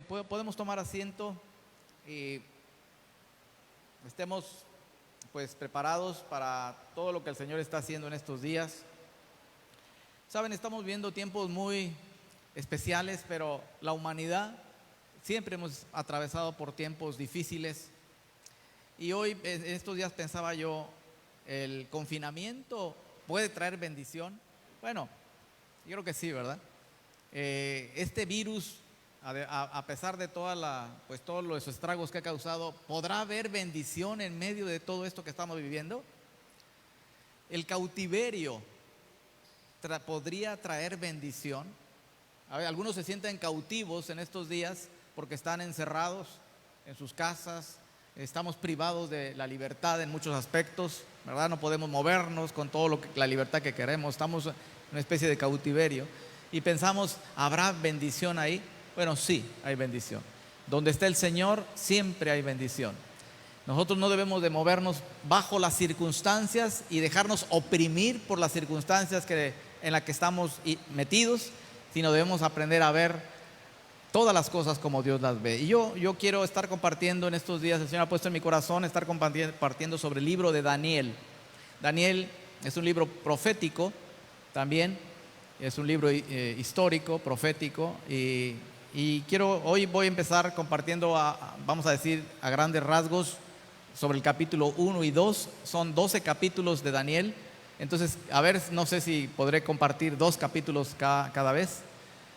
podemos tomar asiento y estemos pues preparados para todo lo que el Señor está haciendo en estos días. Saben, estamos viendo tiempos muy especiales, pero la humanidad siempre hemos atravesado por tiempos difíciles. Y hoy, en estos días, pensaba yo, ¿el confinamiento puede traer bendición? Bueno, yo creo que sí, ¿verdad? Este virus, a pesar de todos los estragos que ha causado, ¿podrá haber bendición en medio de todo esto que estamos viviendo? El cautiverio podría traer bendición. Algunos se sienten cautivos en estos días porque están encerrados en sus casas. Estamos privados de la libertad en muchos aspectos, ¿verdad? No podemos movernos con todo la libertad que queremos. Estamos en una especie de cautiverio y pensamos, ¿habrá bendición ahí? Bueno, sí, hay bendición. Donde está el Señor, siempre hay bendición. Nosotros no debemos de movernos bajo las circunstancias y dejarnos oprimir por las circunstancias en las que estamos metidos, sino debemos aprender a ver todas las cosas como Dios las ve. Y yo quiero estar compartiendo en estos días, el Señor ha puesto en mi corazón, estar compartiendo sobre el libro de Daniel. Daniel es un libro profético también, es un libro histórico, profético, y hoy voy a empezar compartiendo, vamos a decir, a grandes rasgos sobre el capítulo 1 y 2. Son 12 capítulos de Daniel. Entonces, a ver, no sé si podré compartir 2 capítulos cada vez.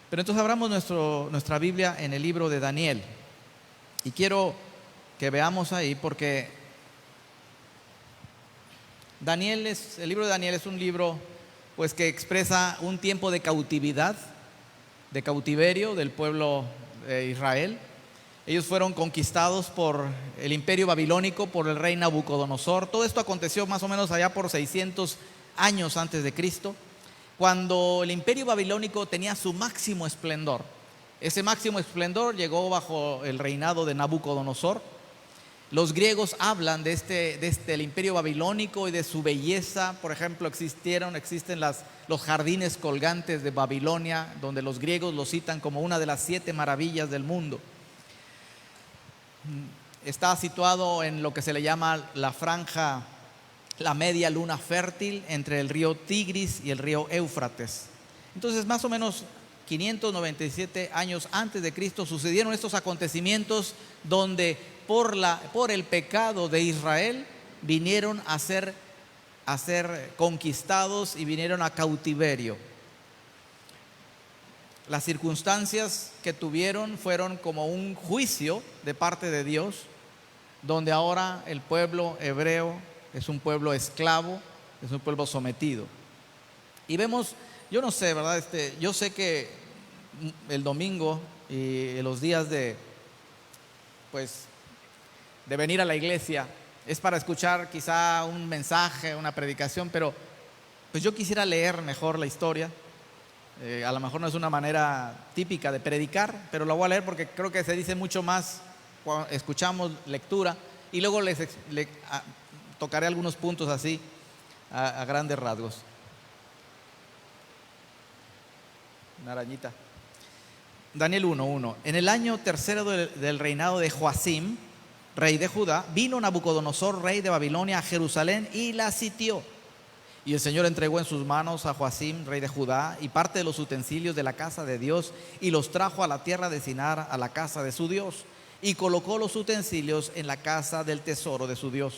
Pero entonces abramos nuestra Biblia en el libro de Daniel. Y quiero que veamos ahí, porque el libro de Daniel es un libro pues que expresa un tiempo de cautividad, de cautiverio del pueblo de Israel. Ellos fueron conquistados por el imperio babilónico, por el rey Nabucodonosor. Todo esto aconteció más o menos allá por 600 años antes de Cristo, cuando el imperio babilónico tenía su máximo esplendor. Ese máximo esplendor llegó bajo el reinado de Nabucodonosor. Los griegos hablan de el imperio babilónico y de su belleza. Por ejemplo, existen los jardines colgantes de Babilonia, donde los griegos lo citan como una de las 7 maravillas del mundo. Está situado en lo que se le llama la franja, la media luna fértil entre el río Tigris y el río Éufrates. Entonces, más o menos 597 años antes de Cristo sucedieron estos acontecimientos donde por el pecado de Israel vinieron a ser conquistados y vinieron a cautiverio. Las circunstancias que tuvieron fueron como un juicio de parte de Dios, donde ahora el pueblo hebreo es un pueblo esclavo, es un pueblo sometido. Y vemos, yo no sé, ¿verdad? Yo sé que el domingo y los días de venir a la iglesia es para escuchar quizá un mensaje, una predicación, pero pues yo quisiera leer mejor la historia. A lo mejor no es una manera típica de predicar, pero lo voy a leer porque creo que se dice mucho más cuando escuchamos lectura, y luego tocaré algunos puntos así a grandes rasgos. Una arañita. Daniel 1:1. En el año tercero del reinado de Joacim, rey de Judá, vino Nabucodonosor, rey de Babilonia, a Jerusalén y la sitió. Y el Señor entregó en sus manos a Joacim, rey de Judá, y parte de los utensilios de la casa de Dios, y los trajo a la tierra de Sinar, a la casa de su Dios, y colocó los utensilios en la casa del tesoro de su Dios.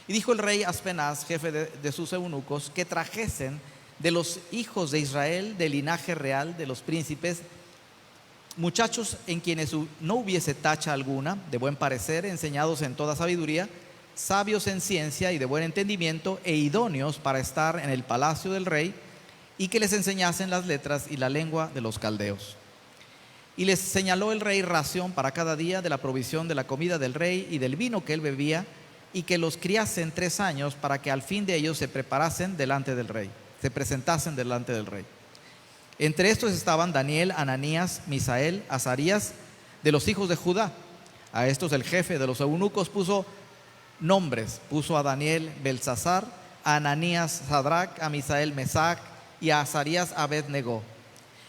Y dijo el rey Aspenaz, jefe de sus eunucos, que trajesen de los hijos de Israel, del linaje real de los príncipes, muchachos en quienes no hubiese tacha alguna, de buen parecer, enseñados en toda sabiduría, sabios en ciencia y de buen entendimiento, e idóneos para estar en el palacio del rey, y que les enseñasen las letras y la lengua de los caldeos. Y les señaló el rey ración para cada día de la provisión de la comida del rey y del vino que él bebía, y que los criasen 3 años, para que al fin de ellos se presentasen delante del rey. Entre estos estaban Daniel, Ananías, Misael, Azarías, de los hijos de Judá. A estos el jefe de los eunucos puso nombres. Puso a Daniel Belsasar, a Ananías Sadrac, a Misael Mesac y a Azarías Abed-Nego.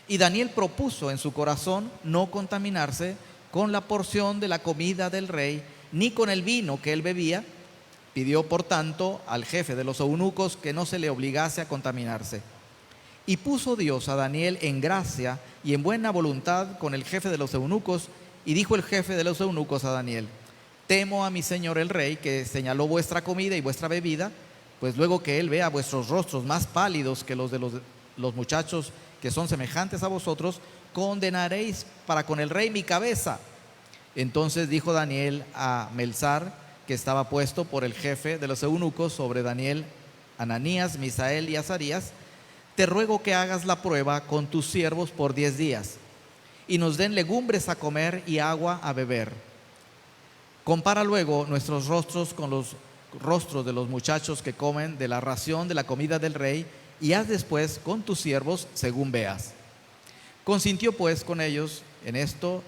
Y Daniel propuso en su corazón no contaminarse con la porción de la comida del rey, ni con el vino que él bebía. Pidió, por tanto, al jefe de los eunucos que no se le obligase a contaminarse. Y puso Dios a Daniel en gracia y en buena voluntad con el jefe de los eunucos. Y dijo el jefe de los eunucos a Daniel: temo a mi señor el rey, que señaló vuestra comida y vuestra bebida, pues luego que él vea vuestros rostros más pálidos que los de los muchachos que son semejantes a vosotros, condenaréis para con el rey mi cabeza. Entonces dijo Daniel a Melzar, que estaba puesto por el jefe de los eunucos sobre Daniel, Ananías, Misael y Azarías: te ruego que hagas la prueba con tus siervos por 10 días, y nos den legumbres a comer y agua a beber. Compara luego nuestros rostros con los rostros de los muchachos que comen de la ración de la comida del rey, y haz después con tus siervos según veas. Consintió pues con ellos en esto,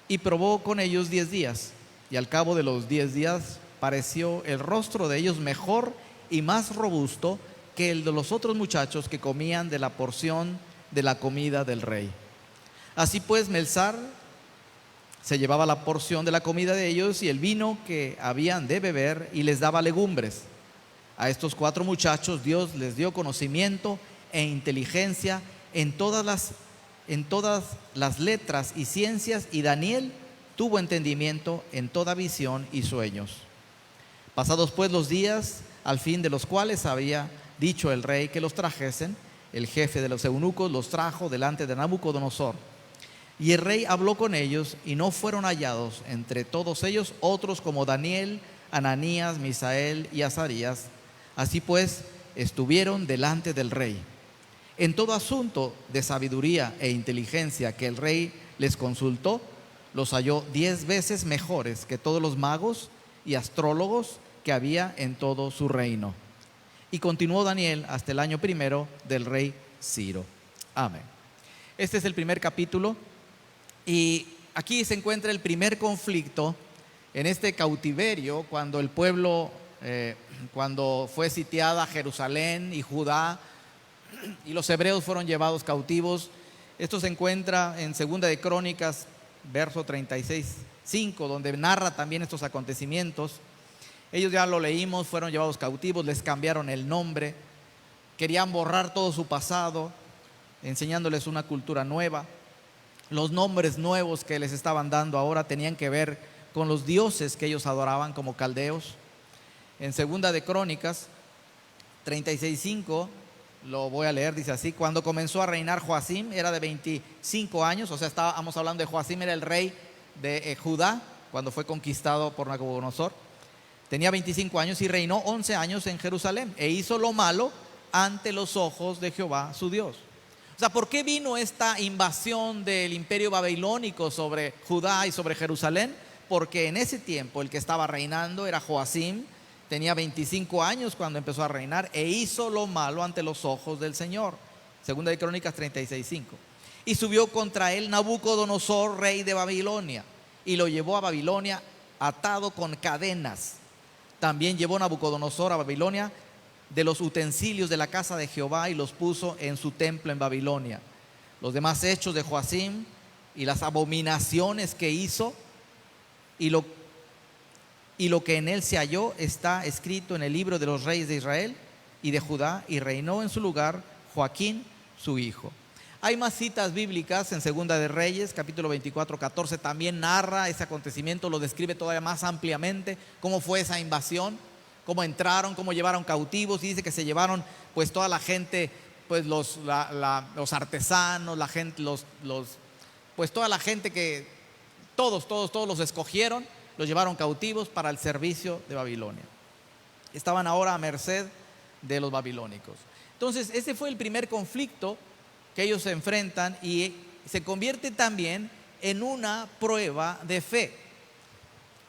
y probó con ellos 10 días. Y al cabo de los 10 días pareció el rostro de ellos mejor y más robusto que el de los otros muchachos que comían de la porción de la comida del rey. Así pues, Melzar se llevaba la porción de la comida de ellos y el vino que habían de beber, y les daba legumbres. A estos 4 muchachos Dios les dio conocimiento e inteligencia en todas las letras y ciencias, y Daniel tuvo entendimiento en toda visión y sueños. Pasados pues los días, al fin de los cuales había dicho el rey que los trajesen, el jefe de los eunucos los trajo delante de Nabucodonosor. Y el rey habló con ellos, y no fueron hallados entre todos ellos otros como Daniel, Ananías, Misael y Azarías. Así pues, estuvieron delante del rey. En todo asunto de sabiduría e inteligencia que el rey les consultó, los halló 10 veces mejores que todos los magos y astrólogos que había en todo su reino. Y continuó Daniel hasta el año primero del rey Ciro. Amén. Este es el primer capítulo, y aquí se encuentra el primer conflicto en este cautiverio, cuando el pueblo, cuando fue sitiada Jerusalén y Judá, y los hebreos fueron llevados cautivos. Esto se encuentra en Segunda de Crónicas, verso 36:5, donde narra también estos acontecimientos. Ellos, ya lo leímos, fueron llevados cautivos, les cambiaron el nombre, querían borrar todo su pasado, enseñándoles una cultura nueva. Los nombres nuevos que les estaban dando ahora tenían que ver con los dioses que ellos adoraban como caldeos. En Segunda de Crónicas 36:5 lo voy a leer, dice así: cuando comenzó a reinar Joacim, era de 25 años, o sea, estábamos hablando de Joacim, era el rey de Judá cuando fue conquistado por Nabucodonosor. Tenía 25 años y reinó 11 años en Jerusalén, e hizo lo malo ante los ojos de Jehová su Dios. O sea, ¿por qué vino esta invasión del imperio babilónico sobre Judá y sobre Jerusalén? Porque en ese tiempo el que estaba reinando era Joacim. Tenía 25 años cuando empezó a reinar, e hizo lo malo ante los ojos del Señor. Segunda de Crónicas 36:5. Y subió contra él Nabucodonosor, rey de Babilonia, y lo llevó a Babilonia atado con cadenas. También llevó Nabucodonosor a Babilonia de los utensilios de la casa de Jehová, y los puso en su templo en Babilonia. Los demás hechos de Joacim y las abominaciones que hizo, y lo que en él se halló, está escrito en el libro de los reyes de Israel y de Judá, y reinó en su lugar Joaquín su hijo. Hay más citas bíblicas en Segunda de Reyes, capítulo 24:14, también narra ese acontecimiento, lo describe todavía más ampliamente, cómo fue esa invasión, cómo entraron, cómo llevaron cautivos, y dice que se llevaron pues toda la gente, pues los artesanos, la gente, pues toda la gente que, todos los escogieron, los llevaron cautivos para el servicio de Babilonia. Estaban ahora a merced de los babilónicos. Entonces, ese fue el primer conflicto que ellos se enfrentan, y se convierte también en una prueba de fe.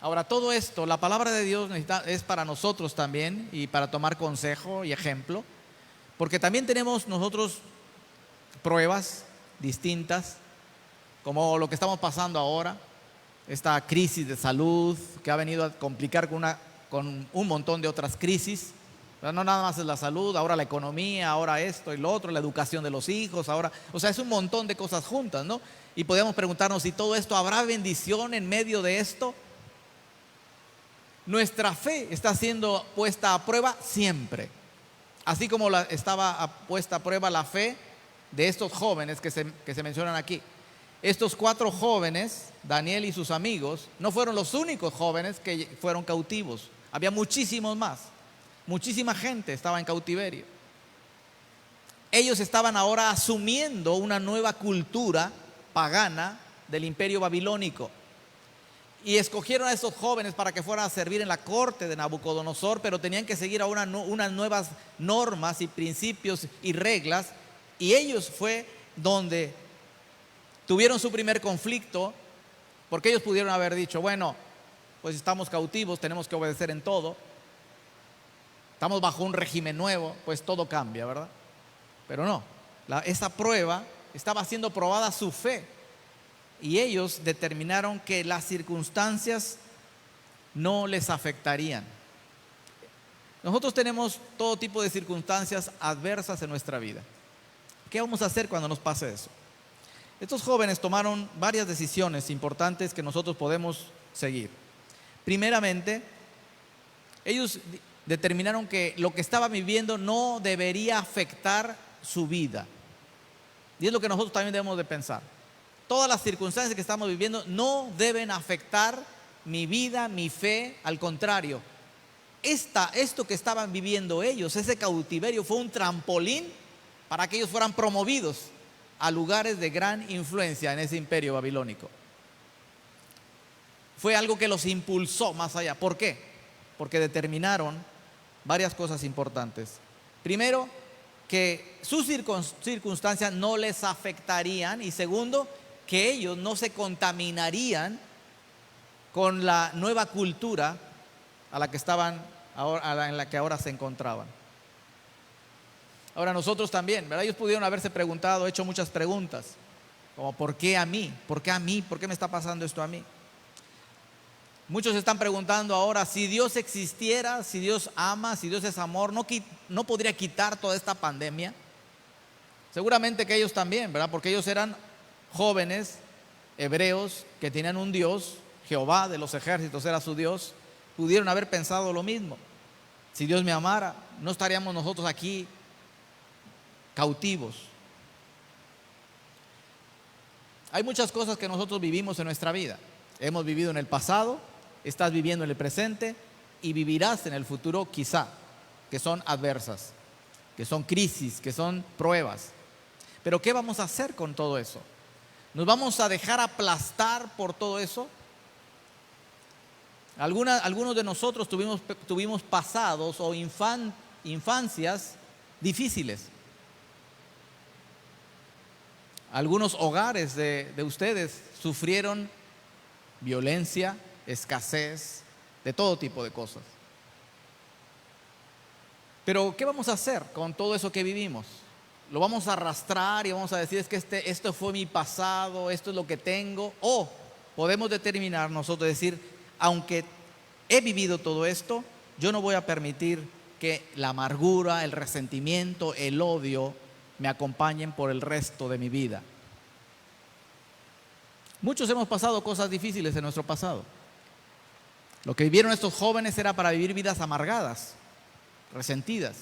Ahora, todo esto, la palabra de Dios es para nosotros también, y para tomar consejo y ejemplo, porque también tenemos nosotros pruebas distintas, como lo que estamos pasando ahora, esta crisis de salud que ha venido a complicar con un montón de otras crisis. No nada más es la salud, ahora la economía, ahora esto y lo otro, la educación de los hijos, ahora, o sea, es un montón de cosas juntas, ¿no? Y podemos preguntarnos si todo esto, ¿habrá bendición en medio de esto? Nuestra fe está siendo puesta a prueba siempre. Así como estaba puesta a prueba la fe de estos jóvenes que se mencionan aquí. Estos 4 jóvenes, Daniel y sus amigos, no fueron los únicos jóvenes que fueron cautivos. Había muchísimos más. Muchísima gente estaba en cautiverio. Ellos estaban ahora asumiendo una nueva cultura pagana del imperio babilónico. Y escogieron a esos jóvenes para que fueran a servir en la corte de Nabucodonosor, pero tenían que seguir ahora unas nuevas normas y principios y reglas. Y ellos fue donde tuvieron su primer conflicto, porque ellos pudieron haber dicho, bueno, pues estamos cautivos, tenemos que obedecer en todo. Estamos bajo un régimen nuevo, pues todo cambia, ¿verdad? Pero no, esa prueba estaba siendo probada su fe. Y ellos determinaron que las circunstancias no les afectarían. Nosotros tenemos todo tipo de circunstancias adversas en nuestra vida. ¿Qué vamos a hacer cuando nos pase eso? Estos jóvenes tomaron varias decisiones importantes que nosotros podemos seguir. Primeramente, ellos determinaron que lo que estaban viviendo no debería afectar su vida. Y es lo que nosotros también debemos de pensar. Todas las circunstancias que estamos viviendo no deben afectar mi vida, mi fe. Al contrario, esto que estaban viviendo ellos, ese cautiverio, fue un trampolín para que ellos fueran promovidos a lugares de gran influencia en ese imperio babilónico. Fue algo que los impulsó más allá. ¿Por qué? Porque determinaron varias cosas importantes. Primero, que sus circunstancias no les afectarían. Y segundo, que ellos no se contaminarían con la nueva cultura a la que estaban ahora, en la que ahora se encontraban. Ahora nosotros también, ¿verdad? Ellos pudieron haberse preguntado, hecho muchas preguntas, como ¿por qué a mí? ¿Por qué a mí? ¿Por qué me está pasando esto a mí? Muchos se están preguntando ahora, si Dios existiera, si Dios ama, si Dios es amor, ¿no podría quitar toda esta pandemia? Seguramente que ellos también, ¿verdad? Porque ellos eran jóvenes hebreos que tenían un Dios, Jehová de los ejércitos era su Dios. Pudieron haber pensado lo mismo. Si Dios me amara, no estaríamos nosotros aquí cautivos. Hay muchas cosas que nosotros vivimos en nuestra vida. Hemos vivido en el pasado, estás viviendo en el presente y vivirás en el futuro quizá, que son adversas, que son crisis, que son pruebas. Pero ¿qué vamos a hacer con todo eso? ¿Nos vamos a dejar aplastar por todo eso? Algunos de nosotros tuvimos pasados o infancias difíciles. Algunos hogares de ustedes sufrieron violencia, escasez, de todo tipo de cosas. Pero ¿qué vamos a hacer con todo eso que vivimos? ¿Lo vamos a arrastrar y vamos a decir es que esto fue mi pasado, esto es lo que tengo? ¿O podemos determinar nosotros, decir, aunque he vivido todo esto, yo no voy a permitir que la amargura, el resentimiento, el odio me acompañen por el resto de mi vida? Muchos hemos pasado cosas difíciles en nuestro pasado. Lo que vivieron estos jóvenes era para vivir vidas amargadas, resentidas.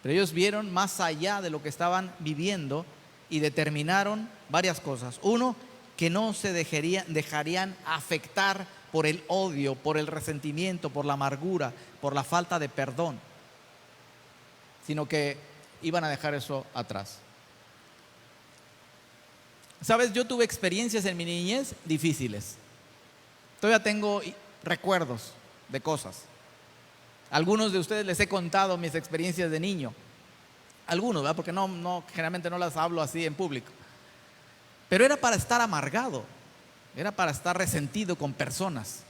Pero ellos vieron más allá de lo que estaban viviendo y determinaron varias cosas. Uno, que no se dejarían afectar por el odio, por el resentimiento, por la amargura, por la falta de perdón, sino que iban a dejar eso atrás. Sabes, yo tuve experiencias en mi niñez difíciles. Todavía tengo recuerdos de cosas. Algunos de ustedes les he contado mis experiencias de niño. Algunos, ¿verdad? Porque generalmente no las hablo así en público. Pero era para estar amargado, era para estar resentido con personas,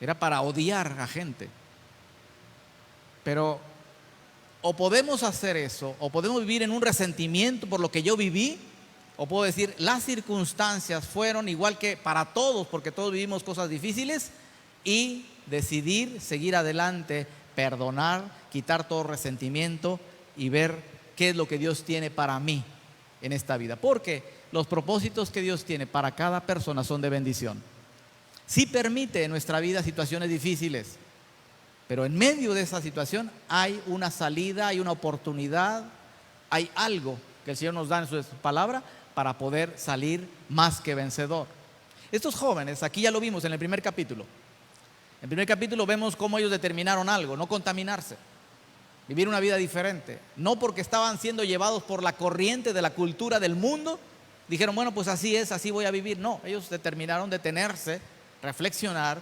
era para odiar a gente. Pero o podemos hacer eso, o podemos vivir en un resentimiento por lo que yo viví, o puedo decir, las circunstancias fueron igual que para todos, porque todos vivimos cosas difíciles, y decidir seguir adelante, perdonar, quitar todo resentimiento y ver qué es lo que Dios tiene para mí en esta vida. Porque los propósitos que Dios tiene para cada persona son de bendición. Sí permite en nuestra vida situaciones difíciles, pero en medio de esa situación hay una salida, hay una oportunidad, hay algo que el Señor nos da en su palabra para poder salir más que vencedor. Estos jóvenes, aquí ya lo vimos en el primer capítulo. En el primer capítulo vemos cómo ellos determinaron algo: no contaminarse, vivir una vida diferente. No porque estaban siendo llevados por la corriente de la cultura del mundo, dijeron, bueno, pues así es, así voy a vivir. No, ellos determinaron detenerse, reflexionar,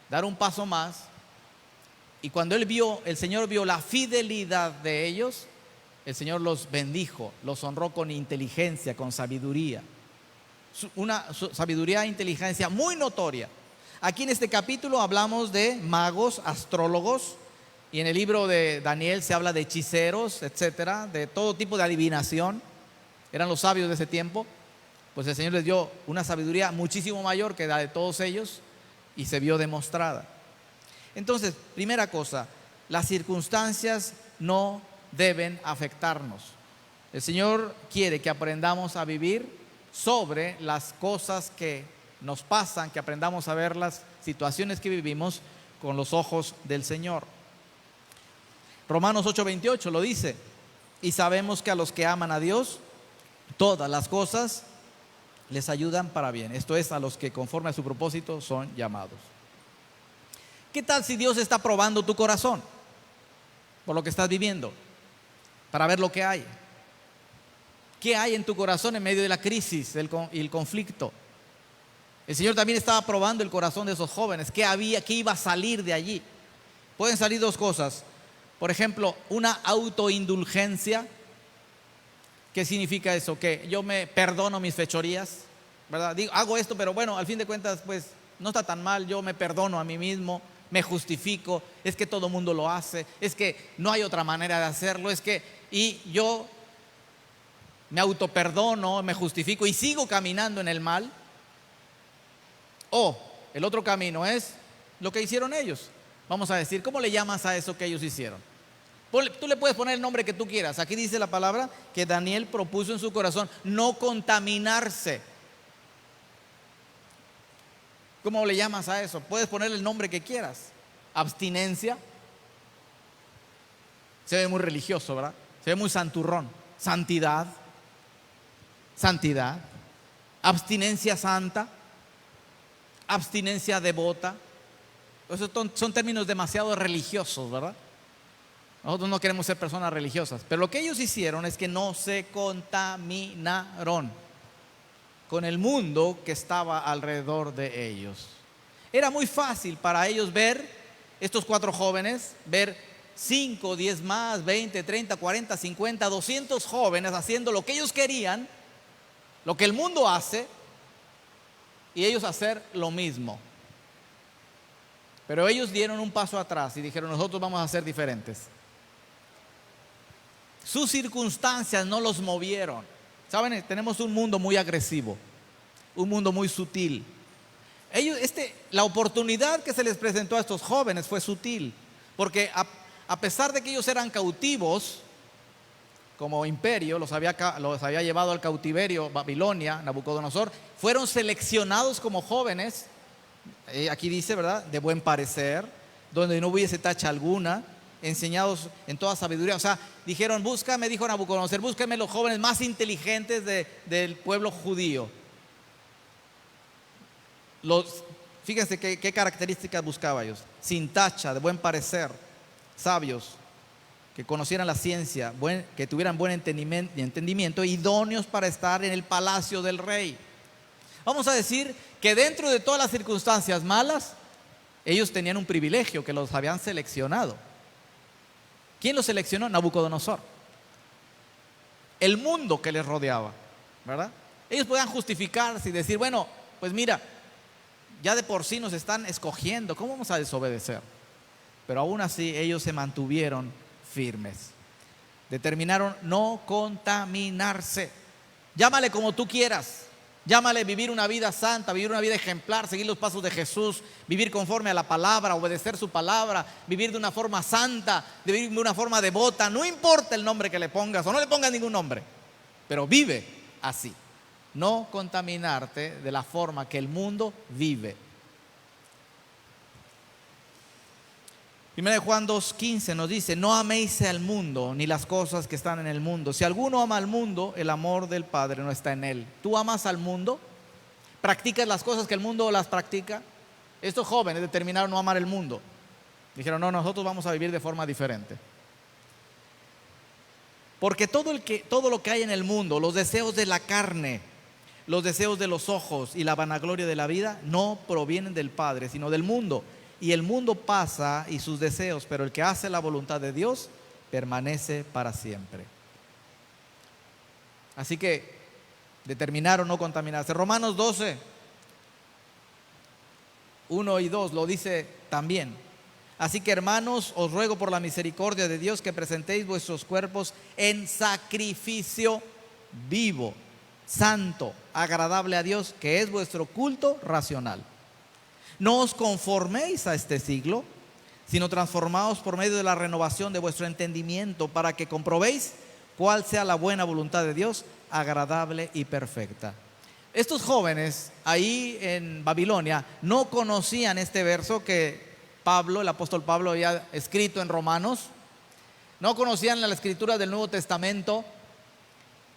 dar un paso más. Y cuando el Señor vio la fidelidad de ellos, el Señor los bendijo, los honró con inteligencia, con sabiduría. Una sabiduría e inteligencia muy notoria. Aquí en este capítulo hablamos de magos, astrólogos, y en el libro de Daniel se habla de hechiceros, etcétera, de todo tipo de adivinación. Eran los sabios de ese tiempo. Pues el Señor les dio una sabiduría muchísimo mayor que la de todos ellos, y se vio demostrada. Entonces, primera cosa, las circunstancias no deben afectarnos. El Señor quiere que aprendamos a vivir sobre las cosas que nos pasan, que aprendamos a ver las situaciones que vivimos con los ojos del Señor. Romanos 8:28 lo dice: y sabemos que a los que aman a Dios, todas las cosas les ayudan para bien. Esto es, a los que conforme a su propósito son llamados. ¿Qué tal si Dios está probando tu corazón por lo que estás viviendo, para ver lo que hay? ¿Qué hay en tu corazón en medio de la crisis y el conflicto? El Señor también estaba probando el corazón de esos jóvenes. ¿Qué iba a salir de allí? Pueden salir dos cosas. Por ejemplo, una autoindulgencia. ¿Qué significa eso? Que yo me perdono mis fechorías, ¿verdad? Digo, hago esto, pero bueno, al fin de cuentas, pues no está tan mal. Yo me perdono a mí mismo, me justifico. Es que todo mundo lo hace, es que no hay otra manera de hacerlo, y yo me autoperdono, me justifico y sigo caminando en el mal. O el otro camino es lo que hicieron ellos. Vamos a decir, ¿cómo le llamas a eso que ellos hicieron? Tú le puedes poner el nombre que tú quieras. Aquí dice la palabra que Daniel propuso en su corazón no contaminarse. ¿Cómo le llamas a eso? Puedes ponerle el nombre que quieras. Abstinencia. Se ve muy religioso, ¿verdad? Se ve muy santurrón. Santidad. Santidad. Abstinencia santa. Abstinencia devota. Esos son términos demasiado religiosos, ¿verdad? Nosotros no queremos ser personas religiosas, pero lo que ellos hicieron es que no se contaminaron con el mundo que estaba alrededor de ellos. Era muy fácil para ellos ver, estos 4 jóvenes, ver 5, 10 más, 20, 30, 40, 50, 200 jóvenes haciendo lo que ellos querían, lo que el mundo hace, y ellos hacer lo mismo. Pero ellos dieron un paso atrás y dijeron, nosotros vamos a ser diferentes. Sus circunstancias no los movieron. Saben, tenemos un mundo muy agresivo, un mundo muy sutil. La oportunidad que se les presentó a estos jóvenes fue sutil, porque a pesar de que ellos eran cautivos, como imperio, los había llevado al cautiverio Babilonia, Nabucodonosor, fueron seleccionados como jóvenes, aquí dice, ¿verdad?, de buen parecer, donde no hubiese tacha alguna, enseñados en toda sabiduría. O sea, dijeron, búscame, dijo Nabucodonosor, búscame los jóvenes más inteligentes del pueblo judío. Fíjense qué características buscaba ellos: sin tacha, de buen parecer, sabios, que conocieran la ciencia, que tuvieran buen entendimiento, idóneos para estar en el palacio del rey. Vamos a decir que dentro de todas las circunstancias malas, ellos tenían un privilegio, que los habían seleccionado. ¿Quién los seleccionó? Nabucodonosor. El mundo que les rodeaba, ¿verdad? Ellos podían justificarse y decir, bueno, pues mira, ya de por sí nos están escogiendo, ¿cómo vamos a desobedecer? Pero aún así ellos se mantuvieron firmes. Determinaron no contaminarse. Llámale como tú quieras. Llámale vivir una vida santa, vivir una vida ejemplar, seguir los pasos de Jesús, vivir conforme a la palabra, obedecer su palabra, vivir de una forma santa, vivir de una forma devota. No importa el nombre que le pongas o no le pongas ningún nombre, pero vive así. no contaminarte de la forma que el mundo vive. 1 Juan 2:15 nos dice: no améis al mundo ni las cosas que están en el mundo. Si alguno ama al mundo, el amor del Padre no está en él. ¿Tú amas al mundo? ¿Practicas las cosas que el mundo las practica? Estos jóvenes determinaron no amar el mundo. Dijeron: no, nosotros vamos a vivir de forma diferente. Porque todo lo que hay en el mundo, los deseos de la carne, los deseos de los ojos y la vanagloria de la vida, no provienen del Padre, sino del mundo. Y el mundo pasa y sus deseos, pero el que hace la voluntad de Dios permanece para siempre. Así que determinaron no contaminarse. Romanos 12, 1 y 2 lo dice también. Así que, hermanos, os ruego por la misericordia de Dios que presentéis vuestros cuerpos en sacrificio vivo, santo, agradable a Dios, que es vuestro culto racional. No os conforméis a este siglo, sino transformaos por medio de la renovación de vuestro entendimiento, para que comprobéis cuál sea la buena voluntad de Dios, agradable y perfecta. Estos jóvenes ahí en Babilonia no conocían este verso que Pablo, el apóstol Pablo, había escrito en Romanos. No conocían la escritura del Nuevo Testamento,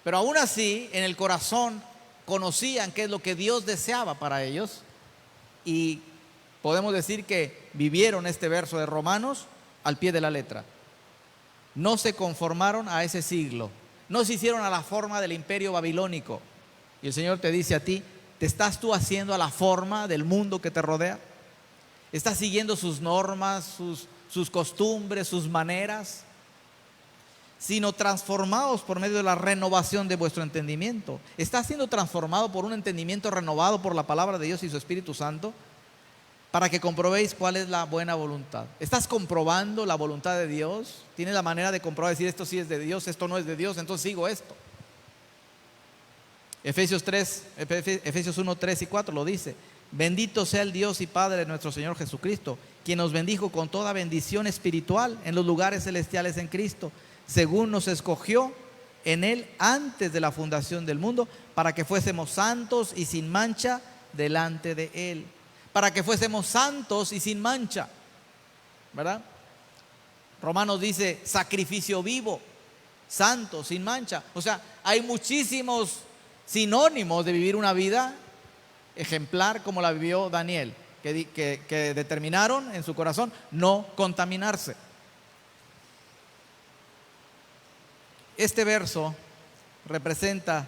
pero aún así en el corazón conocían qué es lo que Dios deseaba para ellos, y podemos decir que vivieron este verso de Romanos al pie de la letra. No se conformaron a ese siglo, no se hicieron a la forma del imperio babilónico. Y el Señor te dice a ti: ¿te estás tú haciendo a la forma del mundo que te rodea? ¿Estás siguiendo sus normas, sus costumbres, sus maneras? Sino transformados por medio de la renovación de vuestro entendimiento. ¿Estás siendo transformado por un entendimiento renovado por la palabra de Dios y su Espíritu Santo? Para que comprobéis cuál es la buena voluntad. ¿Estás comprobando la voluntad de Dios? ¿Tienes la manera de comprobar, decir: esto sí es de Dios, esto no es de Dios, entonces sigo esto? Efesios 1, 3 y 4 lo dice: bendito sea el Dios y Padre de nuestro Señor Jesucristo, quien nos bendijo con toda bendición espiritual en los lugares celestiales en Cristo, según nos escogió en Él antes de la fundación del mundo, para que fuésemos santos y sin mancha delante de Él. Para que fuésemos santos y sin mancha, ¿verdad? Romanos dice: sacrificio vivo, santo, sin mancha. O sea, hay muchísimos sinónimos de vivir una vida ejemplar como la vivió Daniel, que determinaron en su corazón no contaminarse. Este verso representa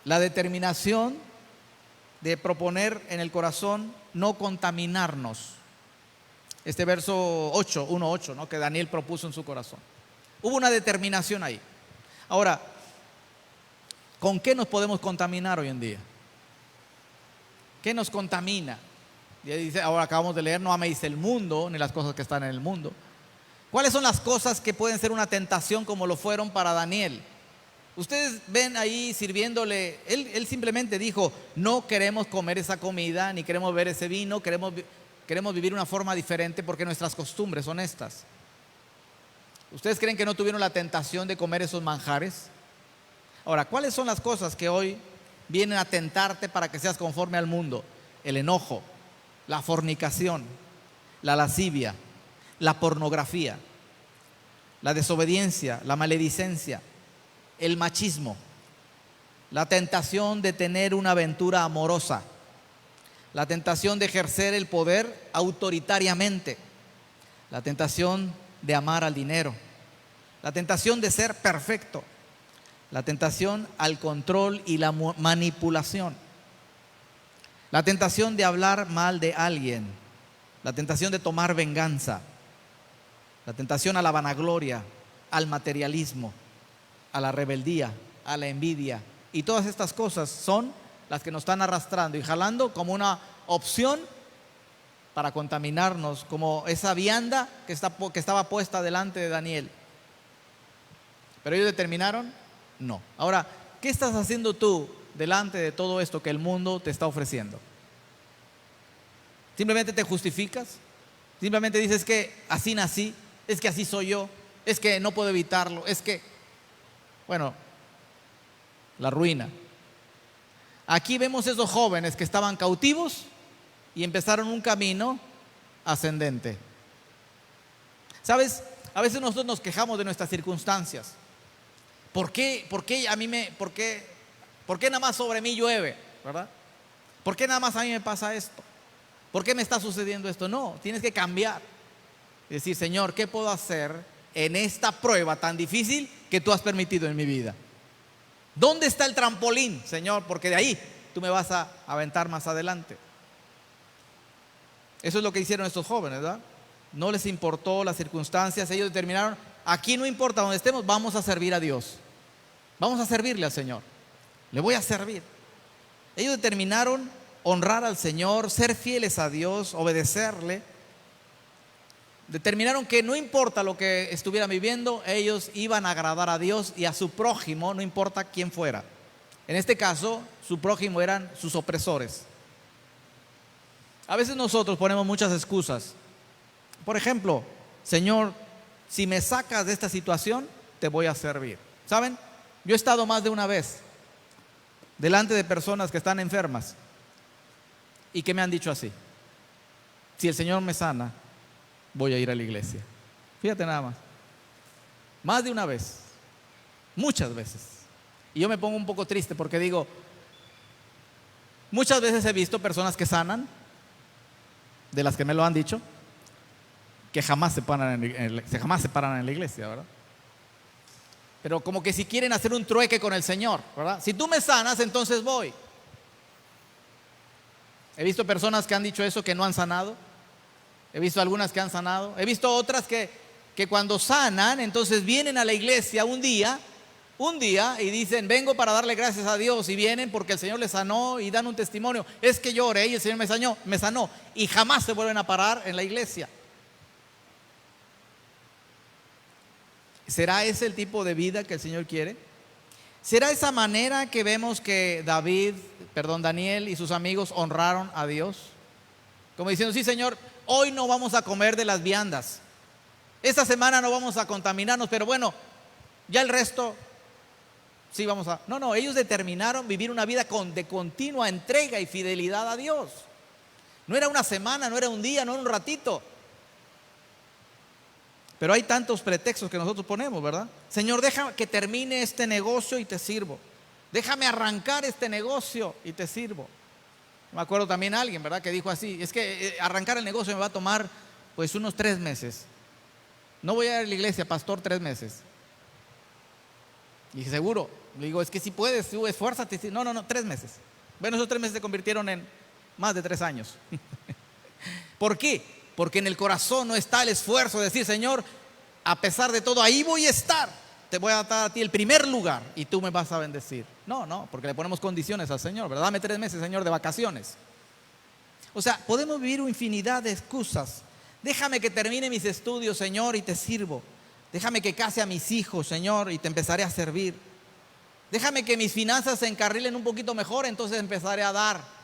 la determinación de proponer en el corazón no contaminarnos. Este verso 1:8, ¿no?, que Daniel propuso en su corazón. Hubo una determinación ahí. Ahora, ¿con qué nos podemos contaminar hoy en día? ¿Qué nos contamina? Y dice, ahora acabamos de leer: no améis el mundo ni las cosas que están en el mundo. ¿Cuáles son las cosas que pueden ser una tentación como lo fueron para Daniel? Ustedes ven ahí sirviéndole, él simplemente dijo: no queremos comer esa comida, ni queremos ver ese vino, queremos vivir una forma diferente porque nuestras costumbres son estas. ¿Ustedes creen que no tuvieron la tentación de comer esos manjares? Ahora, ¿cuáles son las cosas que hoy vienen a tentarte para que seas conforme al mundo? El enojo, la fornicación, la lascivia, la pornografía, la desobediencia, la maledicencia, el machismo, la tentación de tener una aventura amorosa, la tentación de ejercer el poder autoritariamente, la tentación de amar al dinero, la tentación de ser perfecto, la tentación al control y la manipulación, la tentación de hablar mal de alguien, la tentación de tomar venganza, la tentación a la vanagloria, al materialismo, a la rebeldía, a la envidia. Y todas estas cosas son las que nos están arrastrando y jalando como una opción para contaminarnos, como esa vianda que estaba puesta delante de Daniel. Pero ellos determinaron no. Ahora, ¿qué estás haciendo tú delante de todo esto que el mundo te está ofreciendo? ¿Simplemente te justificas? ¿Simplemente dices que así nací? ¿Es que así soy yo? ¿Es que no puedo evitarlo? Es que, bueno, la ruina. Aquí vemos esos jóvenes que estaban cautivos y empezaron un camino ascendente. ¿Sabes? A veces nosotros nos quejamos de nuestras circunstancias. ¿Por qué nada más sobre mí llueve? ¿Verdad? ¿Por qué nada más a mí me pasa esto? ¿Por qué me está sucediendo esto? No, tienes que cambiar. Y decir, Señor, ¿qué puedo hacer en esta prueba tan difícil que tú has permitido en mi vida? ¿Dónde está el trampolín, Señor? Porque de ahí tú me vas a aventar más adelante. Eso es lo que hicieron estos jóvenes, ¿verdad? No les importó las circunstancias. Ellos determinaron, aquí no importa donde estemos, vamos a servir a Dios. Vamos a servirle al Señor. Le voy a servir. Ellos determinaron honrar al Señor, ser fieles a Dios, obedecerle. Determinaron que no importa lo que estuvieran viviendo, ellos iban a agradar a Dios y a su prójimo, no importa quién fuera. En este caso, su prójimo eran sus opresores. A veces nosotros ponemos muchas excusas. Por ejemplo, Señor, si me sacas de esta situación, te voy a servir. ¿Saben? Yo he estado más de una vez delante de personas que están enfermas y que me han dicho así: si el Señor me sana, voy a ir a la iglesia. Fíjate nada más. Más de una vez. Muchas veces. Y yo me pongo un poco triste porque digo, muchas veces he visto personas que sanan, de las que me lo han dicho, que jamás se paran en la iglesia, ¿verdad? Pero como que si quieren hacer un trueque con el Señor, ¿verdad? Si tú me sanas, entonces voy. He visto personas que han dicho eso, que no han sanado. He visto algunas que han sanado. He visto otras que cuando sanan, entonces vienen a la iglesia un día y dicen, vengo para darle gracias a Dios, y vienen porque el Señor les sanó y dan un testimonio. Es que yo oré y el Señor me sanó, y jamás se vuelven a parar en la iglesia. ¿Será ese el tipo de vida que el Señor quiere? ¿Será esa manera que vemos que Daniel y sus amigos honraron a Dios? Como diciendo, sí, Señor, hoy no vamos a comer de las viandas. Esta semana no vamos a contaminarnos, pero bueno, ya el resto sí vamos a... No, ellos determinaron vivir una vida de continua entrega y fidelidad a Dios. No era una semana, no era un día, no era un ratito. Pero hay tantos pretextos que nosotros ponemos, ¿verdad? Señor, déjame que termine este negocio y te sirvo. Déjame arrancar este negocio y te sirvo. Me acuerdo también a alguien, ¿verdad? Que dijo así, es que arrancar el negocio me va a tomar pues unos 3 meses. No voy a ir a la iglesia, pastor, 3 meses. Y dije, seguro. Le digo, es que si puedes, tú esfuérzate. No, 3 meses. Bueno, esos 3 meses se convirtieron en más de 3 años. ¿Por qué? Porque en el corazón no está el esfuerzo de decir, Señor, a pesar de todo, ahí voy a estar. Te voy a dar a ti el primer lugar y tú me vas a bendecir. No, porque le ponemos condiciones al Señor, ¿verdad? Dame 3 meses, Señor, de vacaciones. O sea, podemos vivir una infinidad de excusas. Déjame que termine mis estudios, Señor, y te sirvo. Déjame que case a mis hijos, Señor, y te empezaré a servir. Déjame que mis finanzas se encarrilen un poquito mejor, entonces empezaré a dar.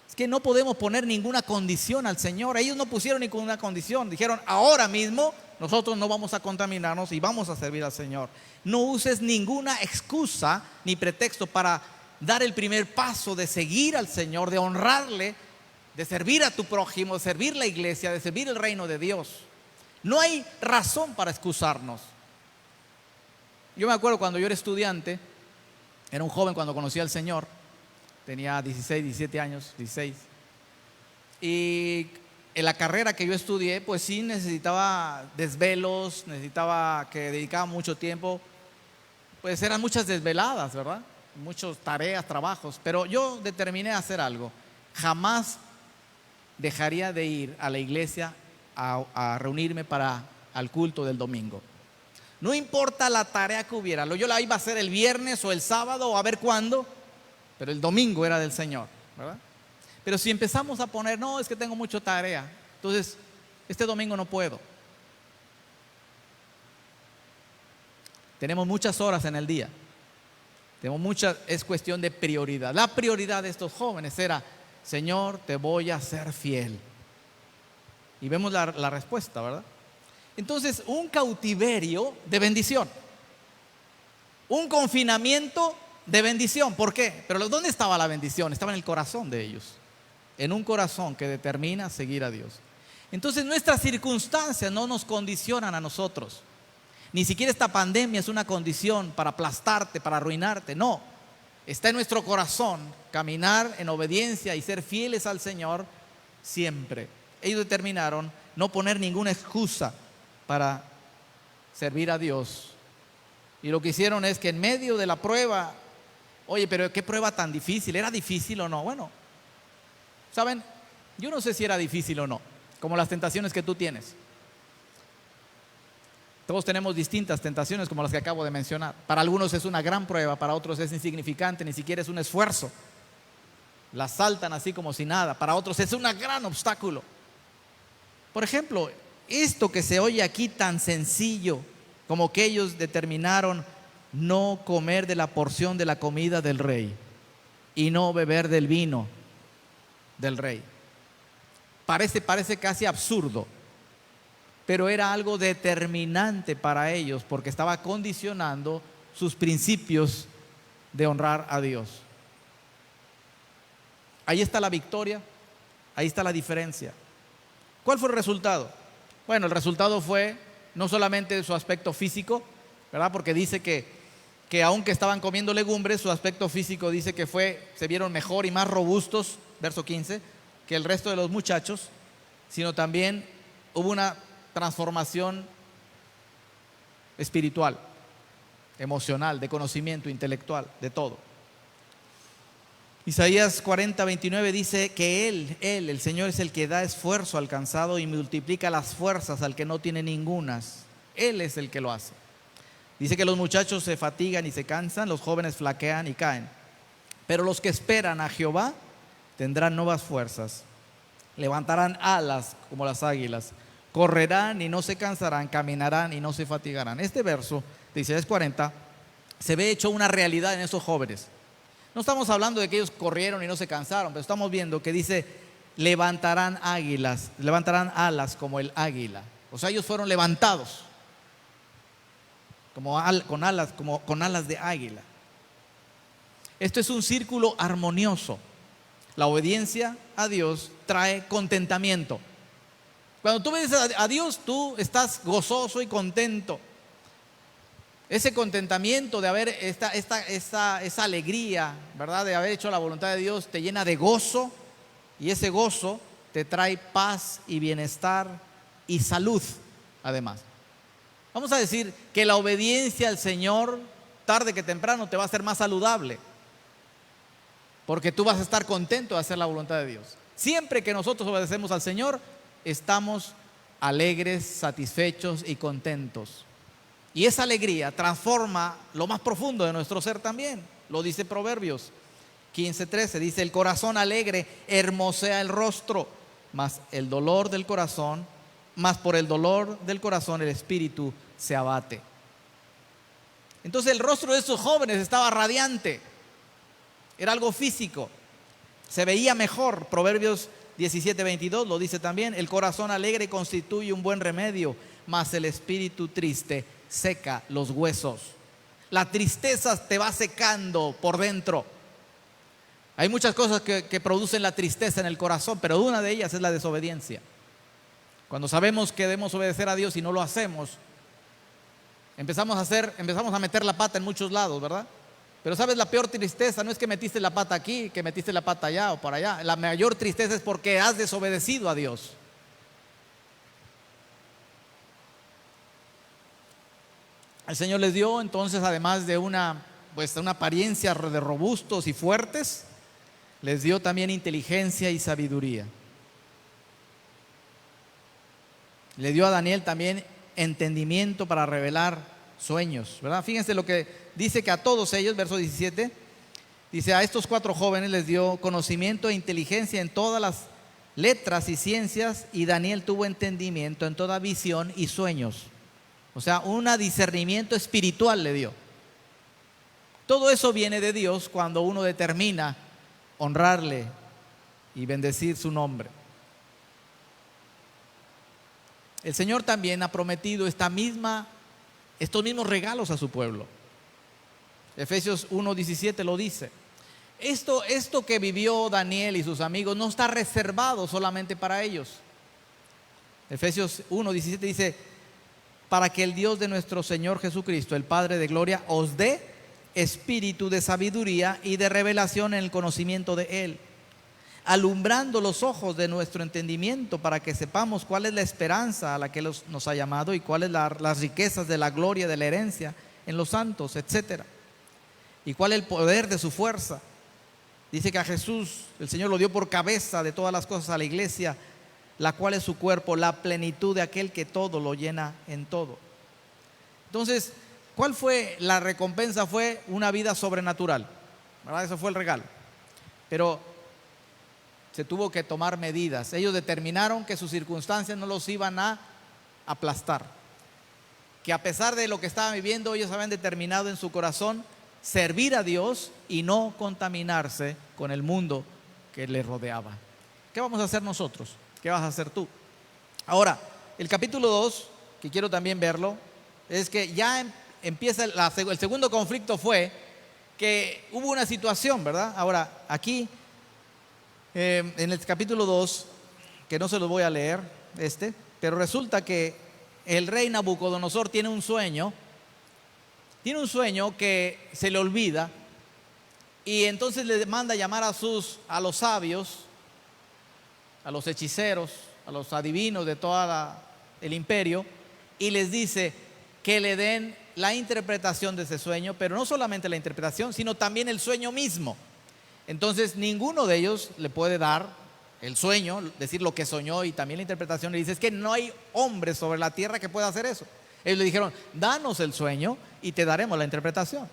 Es que no podemos poner ninguna condición al Señor. Ellos no pusieron ninguna condición. Dijeron, ahora mismo nosotros no vamos a contaminarnos y vamos a servir al Señor. No uses ninguna excusa ni pretexto para dar el primer paso de seguir al Señor, de honrarle, de servir a tu prójimo, de servir la iglesia, de servir el reino de Dios. No hay razón para excusarnos. Yo me acuerdo cuando yo era estudiante, era un joven cuando conocí al Señor. Tenía 16, 17 años, 16. Y en la carrera que yo estudié, pues sí necesitaba desvelos, necesitaba que dedicaba mucho tiempo. Pues eran muchas desveladas, ¿verdad? Muchas tareas, trabajos. Pero yo determiné hacer algo. Jamás dejaría de ir a la iglesia a reunirme al culto del domingo. No importa la tarea que hubiera. Yo la iba a hacer el viernes o el sábado o a ver cuándo. Pero el domingo era del Señor, ¿verdad? Pero si empezamos a poner, no, es que tengo mucha tarea, entonces este domingo no puedo. Tenemos muchas horas en el día. Es cuestión de prioridad. La prioridad de estos jóvenes era, Señor, te voy a ser fiel. Y vemos la respuesta, ¿verdad? Entonces, un cautiverio de bendición. Un confinamiento de bendición. ¿Por qué? Pero ¿dónde estaba la bendición? Estaba en el corazón de ellos, en un corazón que determina seguir a Dios. Entonces nuestras circunstancias no nos condicionan a nosotros. Ni siquiera esta pandemia es una condición para aplastarte, para arruinarte. No, está en nuestro corazón caminar en obediencia y ser fieles al Señor siempre. Ellos determinaron no poner ninguna excusa para servir a Dios. Y lo que hicieron es que en medio de la prueba, oye, pero qué prueba tan difícil, ¿era difícil o no? Bueno, ¿saben? Yo no sé si era difícil o no, como las tentaciones que tú tienes. Todos tenemos distintas tentaciones como las que acabo de mencionar. Para algunos es una gran prueba, para otros es insignificante, ni siquiera es un esfuerzo. La saltan así como si nada. Para otros es un gran obstáculo. Por ejemplo, esto que se oye aquí tan sencillo, como que ellos determinaron no comer de la porción de la comida del rey y no beber del vino del rey. Parece casi absurdo, pero era algo determinante para ellos porque estaba condicionando sus principios de honrar a Dios. Ahí está la victoria, ahí está la diferencia. ¿Cuál fue el resultado? Bueno, el resultado fue no solamente su aspecto físico, ¿verdad? Porque dice que aunque estaban comiendo legumbres, su aspecto físico dice que se vieron mejor y más robustos, verso 15, que el resto de los muchachos, sino también hubo una transformación espiritual, emocional, de conocimiento, intelectual, de todo. Isaías 40:29 dice que el Señor es el que da esfuerzo al cansado y multiplica las fuerzas al que no tiene ningunas. Él es el que lo hace. Dice que los muchachos se fatigan y se cansan, los jóvenes flaquean y caen. Pero los que esperan a Jehová tendrán nuevas fuerzas, levantarán alas como las águilas, correrán y no se cansarán, caminarán y no se fatigarán. Este verso de Isaías 40 se ve hecho una realidad en esos jóvenes. No estamos hablando de que ellos corrieron y no se cansaron, pero estamos viendo que dice levantarán alas como el águila. O sea, ellos fueron levantados con alas de águila. Esto es un círculo armonioso. La obediencia a Dios trae contentamiento. Cuando tú ves a Dios, tú estás gozoso y contento. Ese contentamiento de haber esa alegría, ¿verdad? De haber hecho la voluntad de Dios, te llena de gozo, y ese gozo te trae paz y bienestar y salud, además. Vamos a decir que la obediencia al Señor, tarde que temprano, te va a hacer más saludable, porque tú vas a estar contento de hacer la voluntad de Dios. Siempre que nosotros obedecemos al Señor, estamos alegres, satisfechos y contentos. Y esa alegría transforma lo más profundo de nuestro ser también. Lo dice Proverbios 15:13. Dice: el corazón alegre hermosea el rostro, mas por el dolor del corazón el espíritu se abate. Entonces el rostro de esos jóvenes estaba radiante. Era algo físico. Se veía mejor. Proverbios 17:22 lo dice también: el corazón alegre constituye un buen remedio, mas el espíritu triste seca los huesos. La tristeza te va secando por dentro. Hay muchas cosas que producen la tristeza en el corazón, pero una de ellas es la desobediencia. Cuando sabemos que debemos obedecer a Dios y no lo hacemos, empezamos a meter la pata en muchos lados, ¿verdad? Pero ¿sabes? La peor tristeza no es que metiste la pata aquí, que metiste la pata allá o por allá. La mayor tristeza es porque has desobedecido a Dios. El Señor les dio entonces, además de una apariencia de robustos y fuertes, les dio también inteligencia y sabiduría. Le dio a Daniel también entendimiento para revelar sueños, ¿verdad? Fíjense lo que dice, que a todos ellos, verso 17, dice: a estos 4 jóvenes les dio conocimiento e inteligencia en todas las letras y ciencias, y Daniel tuvo entendimiento en toda visión y sueños. O sea, un discernimiento espiritual le dio. Todo eso viene de Dios cuando uno determina honrarle y bendecir su nombre. El Señor también ha prometido estos mismos regalos a su pueblo. Efesios 1:17 lo dice. Esto que vivió Daniel y sus amigos no está reservado solamente para ellos. Efesios 1:17 dice: para que el Dios de nuestro Señor Jesucristo, el Padre de gloria, os dé espíritu de sabiduría y de revelación en el conocimiento de Él, alumbrando los ojos de nuestro entendimiento, para que sepamos cuál es la esperanza a la que nos ha llamado y cuáles las riquezas de la gloria de la herencia en los santos, etcétera, y cuál es el poder de su fuerza. Dice que a Jesús el Señor lo dio por cabeza de todas las cosas a la iglesia, la cual es su cuerpo, la plenitud de aquel que todo lo llena en todo. Entonces, ¿cuál fue la recompensa? Fue una vida sobrenatural, ¿verdad? Eso fue el regalo. Pero se tuvo que tomar medidas. Ellos determinaron que sus circunstancias no los iban a aplastar, que a pesar de lo que estaban viviendo, ellos habían determinado en su corazón servir a Dios y no contaminarse con el mundo que les rodeaba. ¿Qué vamos a hacer nosotros? ¿Qué vas a hacer tú? Ahora, el capítulo 2, que quiero también verlo, es que ya empieza el segundo conflicto. Fue que hubo una situación, ¿verdad? Ahora, aquí en el capítulo 2, que no se los voy a leer, pero resulta que el rey Nabucodonosor tiene un sueño que se le olvida, y entonces le manda llamar a los sabios, a los hechiceros, a los adivinos de todo el imperio, y les dice que le den la interpretación de ese sueño, pero no solamente la interpretación, sino también el sueño mismo. Entonces ninguno de ellos le puede dar el sueño, decir lo que soñó y también la interpretación. Le dice: es que no hay hombre sobre la tierra que pueda hacer eso. Ellos le dijeron: danos el sueño y te daremos la interpretación.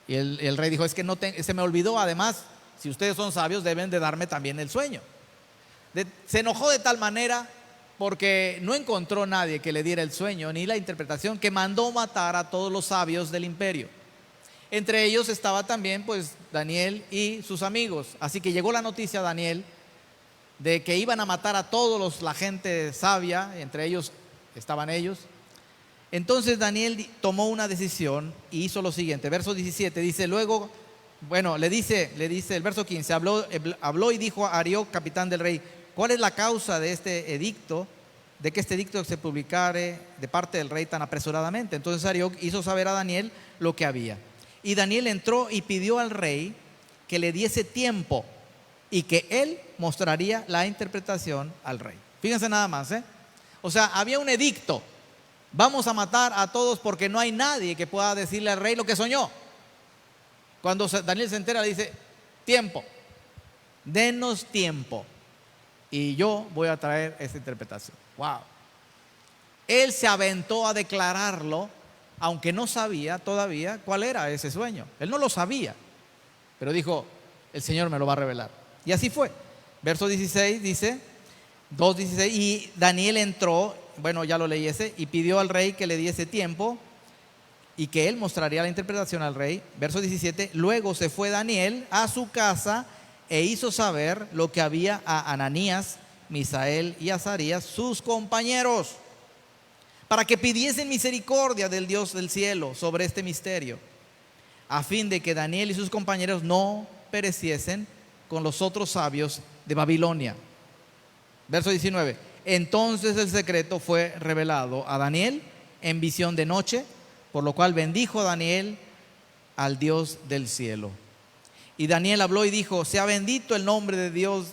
Y el rey dijo: es que se me olvidó, además, si ustedes son sabios deben de darme también el sueño. Se enojó de tal manera, porque no encontró nadie que le diera el sueño ni la interpretación, que mandó matar a todos los sabios del imperio. Entre ellos estaba también pues Daniel y sus amigos. Así que llegó la noticia a Daniel de que iban a matar a todos la gente sabia, entre ellos estaban ellos. Entonces Daniel tomó una decisión y hizo lo siguiente. Verso 17 dice: luego, le dice el verso 15: habló y dijo a Arioc, capitán del rey: ¿cuál es la causa de este edicto, de que este edicto se publicare de parte del rey tan apresuradamente? Entonces Arioc hizo saber a Daniel lo que había. Y Daniel entró y pidió al rey que le diese tiempo y que él mostraría la interpretación al rey. Fíjense nada más, O sea, había un edicto: vamos a matar a todos porque no hay nadie que pueda decirle al rey lo que soñó. Cuando Daniel se entera, le dice: tiempo, denos tiempo y yo voy a traer esa interpretación. Wow. Él se aventó a declararlo, aunque no sabía todavía cuál era ese sueño. Él no lo sabía, pero dijo: el Señor me lo va a revelar. Y así fue. Verso 16 dice, 2:16: y Daniel entró, ya lo leí y pidió al rey que le diese tiempo y que él mostraría la interpretación al rey. Verso 17: luego se fue Daniel a su casa e hizo saber lo que había a Ananías, Misael y Azarías, sus compañeros, para que pidiesen misericordia del Dios del cielo sobre este misterio, a fin de que Daniel y sus compañeros no pereciesen con los otros sabios de Babilonia. Verso 19: entonces el secreto fue revelado a Daniel en visión de noche, por lo cual bendijo Daniel al Dios del cielo. Y Daniel habló y dijo: sea bendito el nombre de Dios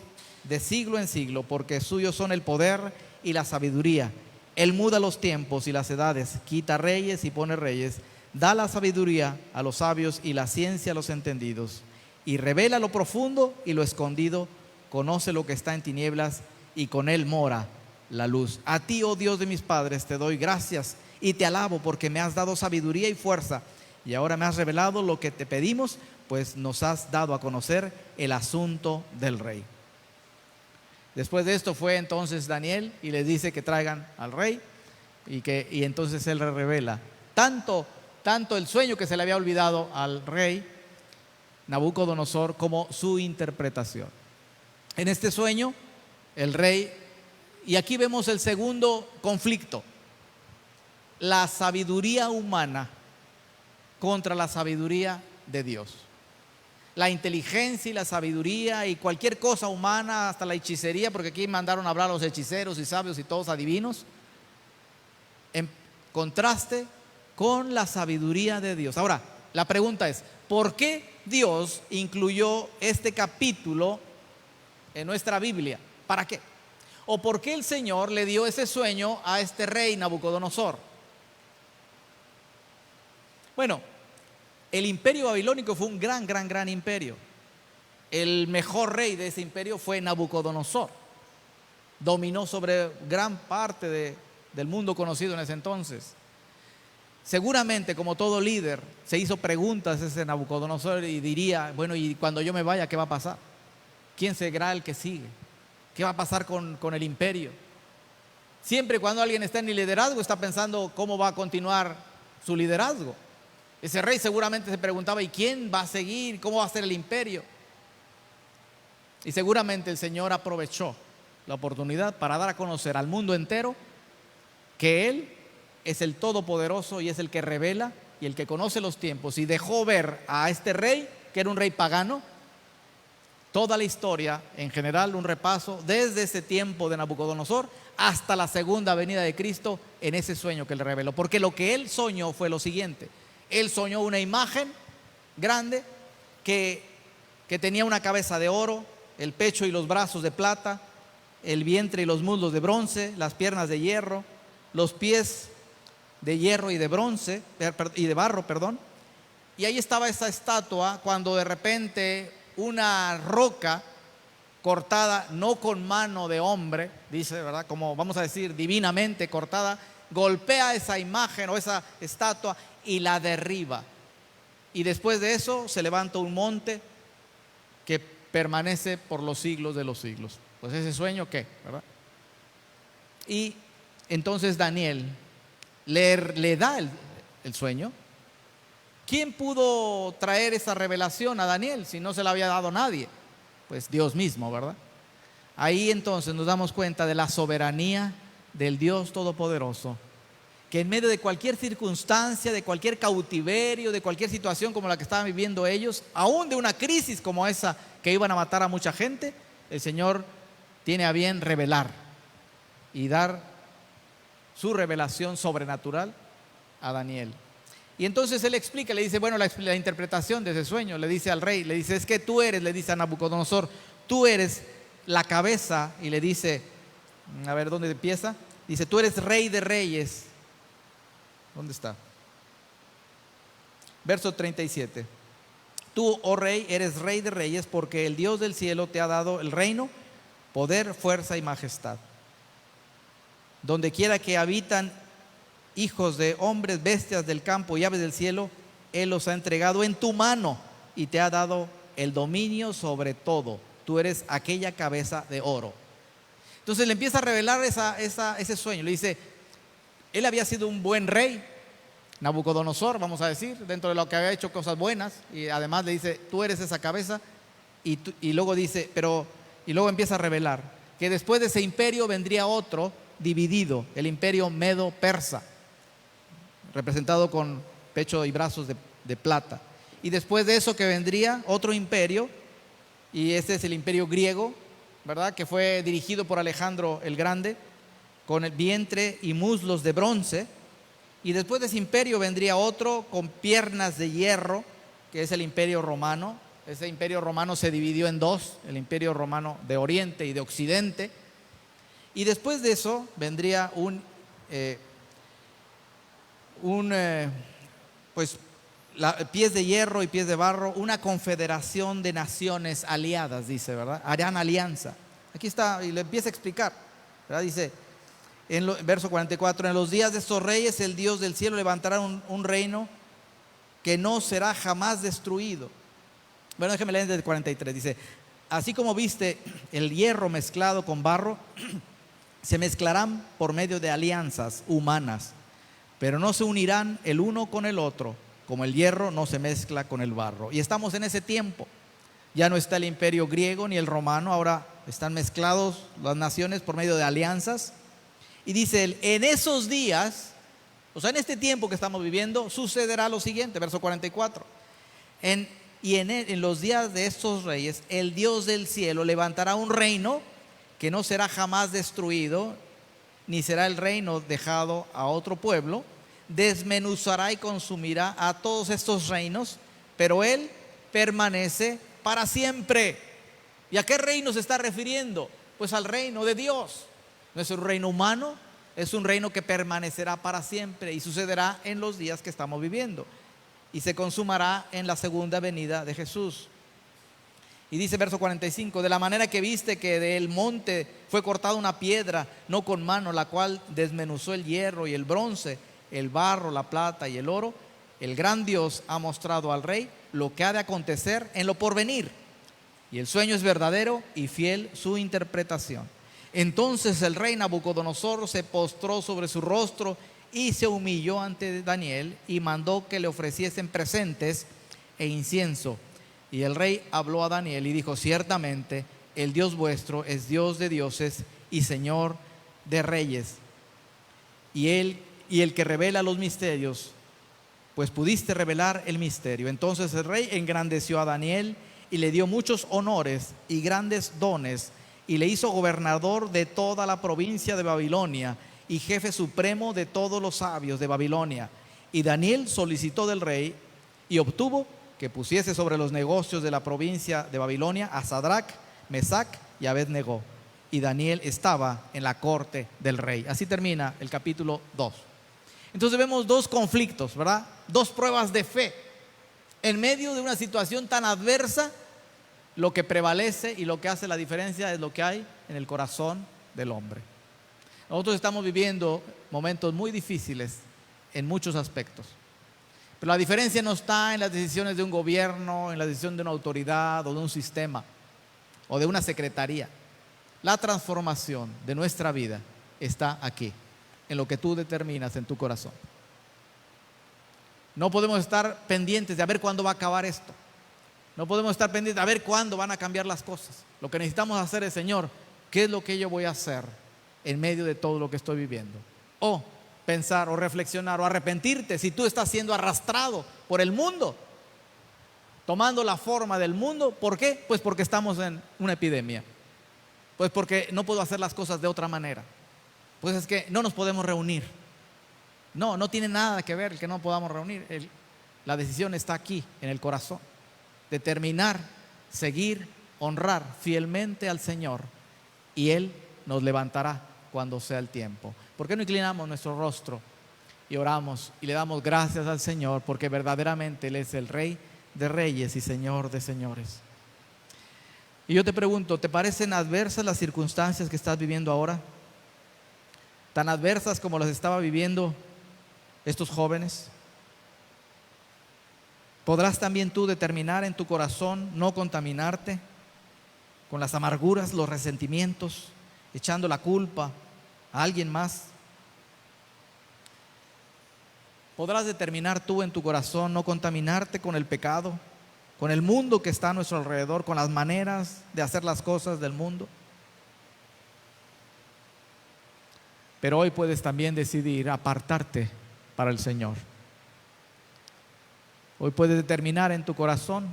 de siglo en siglo, porque suyos son el poder y la sabiduría. Él muda los tiempos y las edades, quita reyes y pone reyes, da la sabiduría a los sabios y la ciencia a los entendidos, y revela lo profundo y lo escondido, conoce lo que está en tinieblas, y con él mora la luz. A ti, oh Dios de mis padres, te doy gracias y te alabo, porque me has dado sabiduría y fuerza, y ahora me has revelado lo que te pedimos, pues nos has dado a conocer el asunto del rey. Después de esto fue entonces Daniel y les dice que traigan al rey, y entonces él le revela tanto el sueño que se le había olvidado al rey Nabucodonosor como su interpretación. En este sueño el rey, y aquí vemos el segundo conflicto: la sabiduría humana contra la sabiduría de Dios. La inteligencia y la sabiduría y cualquier cosa humana, hasta la hechicería, porque aquí mandaron a hablar a los hechiceros y sabios y todos adivinos, en contraste con la sabiduría de Dios. Ahora, la pregunta es, ¿por qué Dios incluyó este capítulo en nuestra Biblia? ¿Para qué? ¿O por qué el Señor le dio ese sueño a este rey Nabucodonosor? Bueno, el imperio babilónico fue un gran imperio. El mejor rey de ese imperio fue Nabucodonosor. Dominó sobre gran parte del mundo conocido en ese entonces. Seguramente, como todo líder, se hizo preguntas ese Nabucodonosor y diría, bueno, y cuando yo me vaya, ¿qué va a pasar? ¿Quién será el que sigue? ¿Qué va a pasar con el imperio? Siempre cuando alguien está en el liderazgo está pensando cómo va a continuar su liderazgo. Ese rey seguramente se preguntaba, ¿y quién va a seguir? ¿Cómo va a ser el imperio? Y seguramente el Señor aprovechó la oportunidad para dar a conocer al mundo entero que Él es el Todopoderoso y es el que revela y el que conoce los tiempos, y dejó ver a este rey, que era un rey pagano, toda la historia en general, un repaso desde ese tiempo de Nabucodonosor hasta la segunda venida de Cristo en ese sueño que Él reveló. Porque lo que Él soñó fue lo siguiente: Él soñó una imagen grande que tenía una cabeza de oro, el pecho y los brazos de plata, el vientre y los muslos de bronce, las piernas de hierro, los pies de hierro y de bronce y de barro, perdón. Y ahí estaba esa estatua cuando de repente una roca cortada, no con mano de hombre, dice, ¿verdad? Como vamos a decir, divinamente cortada, golpea esa imagen o esa estatua y la derriba. Y después de eso se levanta un monte que permanece por los siglos de los siglos. Pues ese sueño, ¿qué? ¿Verdad? Y entonces Daniel le da el sueño. ¿Quién pudo traer esa revelación a Daniel si no se la había dado nadie? Pues Dios mismo, ¿verdad? Ahí entonces nos damos cuenta de la soberanía del Dios Todopoderoso, que en medio de cualquier circunstancia, de cualquier cautiverio, de cualquier situación como la que estaban viviendo ellos, aún de una crisis como esa que iban a matar a mucha gente, el Señor tiene a bien revelar y dar su revelación sobrenatural a Daniel. Y entonces él explica, le dice, bueno, la interpretación de ese sueño, le dice al rey, le dice, es que tú eres, le dice a Nabucodonosor, tú eres la cabeza, y le dice, a ver, ¿dónde empieza? Dice, tú eres rey de reyes. ¿Dónde está? Verso 37. Tú, oh rey, eres rey de reyes, porque el Dios del cielo te ha dado el reino, poder, fuerza y majestad. Donde quiera que habitan hijos de hombres, bestias del campo y aves del cielo, Él los ha entregado en tu mano y te ha dado el dominio sobre todo. Tú eres aquella cabeza de oro. Entonces le empieza a revelar ese sueño. Le dice, él había sido un buen rey, Nabucodonosor, vamos a decir, dentro de lo que había hecho cosas buenas, y además le dice, tú eres esa cabeza, y luego dice, y luego empieza a revelar que después de ese imperio vendría otro dividido, el imperio medo-persa, representado con pecho y brazos de plata. Y después de eso que vendría otro imperio, y este es el imperio griego, ¿verdad? Que fue dirigido por Alejandro el Grande, con el vientre y muslos de bronce. Y después de ese imperio vendría otro con piernas de hierro, que es el imperio romano. Ese imperio romano se dividió en dos, el imperio romano de Oriente y de Occidente. Y después de eso vendría pies de hierro y pies de barro, una confederación de naciones aliadas, dice, ¿verdad? Harán alianza. Aquí está, y le empieza a explicar, ¿verdad? Dice, verso 44, en los días de estos reyes el Dios del cielo levantará un reino que no será jamás destruido. Bueno, déjeme leer desde el 43, dice, así como viste el hierro mezclado con barro, se mezclarán por medio de alianzas humanas, pero no se unirán el uno con el otro, como el hierro no se mezcla con el barro. Y estamos en ese tiempo. Ya no está el imperio griego ni el romano, ahora están mezclados las naciones por medio de alianzas. Y dice él, en esos días, O sea, en este tiempo que estamos viviendo sucederá lo siguiente, verso 44. En los días de estos reyes, el Dios del cielo levantará un reino que no será jamás destruido, ni será el reino dejado a otro pueblo. Desmenuzará y consumirá a todos estos reinos, pero Él permanece para siempre. ¿Y a qué reino se está refiriendo? Pues al reino de Dios. No es un reino humano, es un reino que permanecerá para siempre y sucederá en los días que estamos viviendo. Y se consumará en la segunda venida de Jesús. Y dice verso 45, de la manera que viste que del monte fue cortada una piedra, no con mano, la cual desmenuzó el hierro y el bronce, el barro, la plata y el oro, el gran Dios ha mostrado al rey lo que ha de acontecer en lo porvenir. Y el sueño es verdadero y fiel su interpretación. Entonces el rey Nabucodonosor se postró sobre su rostro y se humilló ante Daniel y mandó que le ofreciesen presentes e incienso. Y el rey habló a Daniel y dijo: ciertamente el Dios vuestro es Dios de dioses y Señor de reyes, y el que revela los misterios, pues pudiste revelar el misterio. Entonces el rey engrandeció a Daniel y le dio muchos honores y grandes dones, y le hizo gobernador de toda la provincia de Babilonia y jefe supremo de todos los sabios de Babilonia. Y Daniel solicitó del rey y obtuvo que pusiese sobre los negocios de la provincia de Babilonia a Sadrach, Mesach y Abed-Negó. Y Daniel estaba en la corte del rey. Así termina el capítulo 2. Entonces vemos dos conflictos, ¿verdad? Dos pruebas de fe. En medio de una situación tan adversa, lo que prevalece y lo que hace la diferencia es lo que hay en el corazón del hombre. Nosotros estamos viviendo momentos muy difíciles en muchos aspectos. Pero la diferencia no está en las decisiones de un gobierno, en la decisión de una autoridad o de un sistema o de una secretaría. La transformación de nuestra vida está aquí, en lo que tú determinas en tu corazón. No podemos estar pendientes de a ver cuándo va a acabar esto. No podemos estar pendientes de a ver cuándo van a cambiar las cosas. Lo que necesitamos hacer es: Señor, ¿qué es lo que yo voy a hacer en medio de todo lo que estoy viviendo? O pensar o reflexionar o arrepentirte si tú estás siendo arrastrado por el mundo, tomando la forma del mundo. ¿Por qué? Pues porque estamos en una epidemia. Pues porque no puedo hacer las cosas de otra manera. Pues es que no nos podemos reunir. No tiene nada que ver el que no podamos reunir. La decisión está aquí, en el corazón. Determinar, seguir, honrar fielmente al Señor, y Él nos levantará cuando sea el tiempo. ¿Por qué no inclinamos nuestro rostro y oramos y le damos gracias al Señor? Porque verdaderamente Él es el Rey de reyes y Señor de señores. Y yo te pregunto, ¿te parecen adversas las circunstancias que estás viviendo ahora? ¿Tan adversas como las estaba viviendo estos jóvenes? ¿Podrás también tú determinar en tu corazón no contaminarte con las amarguras, los resentimientos, echando la culpa a alguien más? ¿Podrás determinar tú en tu corazón no contaminarte con el pecado, con el mundo que está a nuestro alrededor, con las maneras de hacer las cosas del mundo? Pero hoy puedes también decidir apartarte para el Señor. Hoy puedes determinar en tu corazón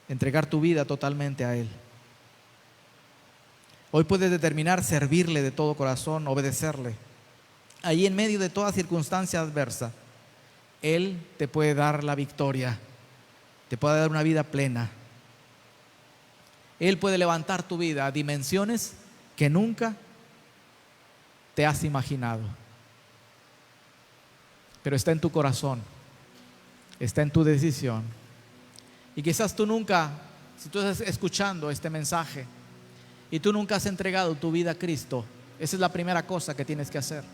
entregar tu vida totalmente a Él. Hoy puedes determinar servirle de todo corazón, obedecerle. Ahí en medio de toda circunstancia adversa, Él te puede dar la victoria, te puede dar una vida plena. Él puede levantar tu vida a dimensiones que nunca te has imaginado. Pero está en tu corazón, está en tu decisión. Y quizás tú nunca, si tú estás escuchando este mensaje y tú nunca has entregado tu vida a Cristo, esa es la primera cosa que tienes que hacer.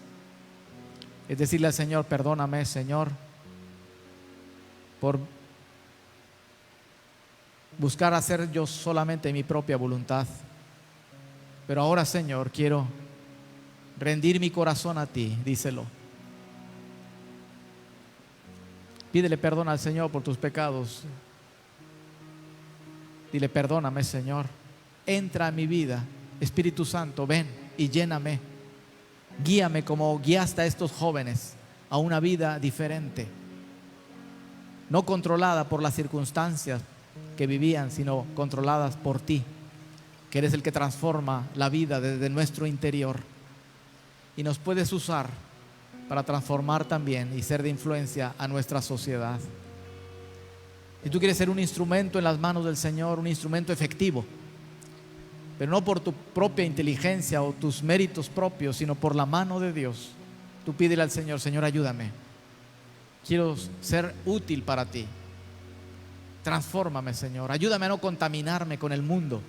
Es decirle al Señor: perdóname, Señor, por buscar hacer yo solamente mi propia voluntad. Pero ahora, Señor, quiero rendir mi corazón a ti. Díselo. Pídele perdón al Señor por tus pecados. Dile: perdóname, Señor. Entra en mi vida. Espíritu Santo, ven y lléname. Guíame como guiaste a estos jóvenes. a una vida diferente, no controlada por las circunstancias que vivían, sino controladas por ti, que eres el que transforma la vida desde nuestro interior. Y nos puedes usar para transformar también y ser de influencia a nuestra sociedad. Si tú quieres ser un instrumento en las manos del Señor, un instrumento efectivo, pero no por tu propia inteligencia o tus méritos propios, sino por la mano de Dios, tú pídele al Señor: Señor, ayúdame, quiero ser útil para ti, transfórmame, Señor, ayúdame a no contaminarme con el mundo,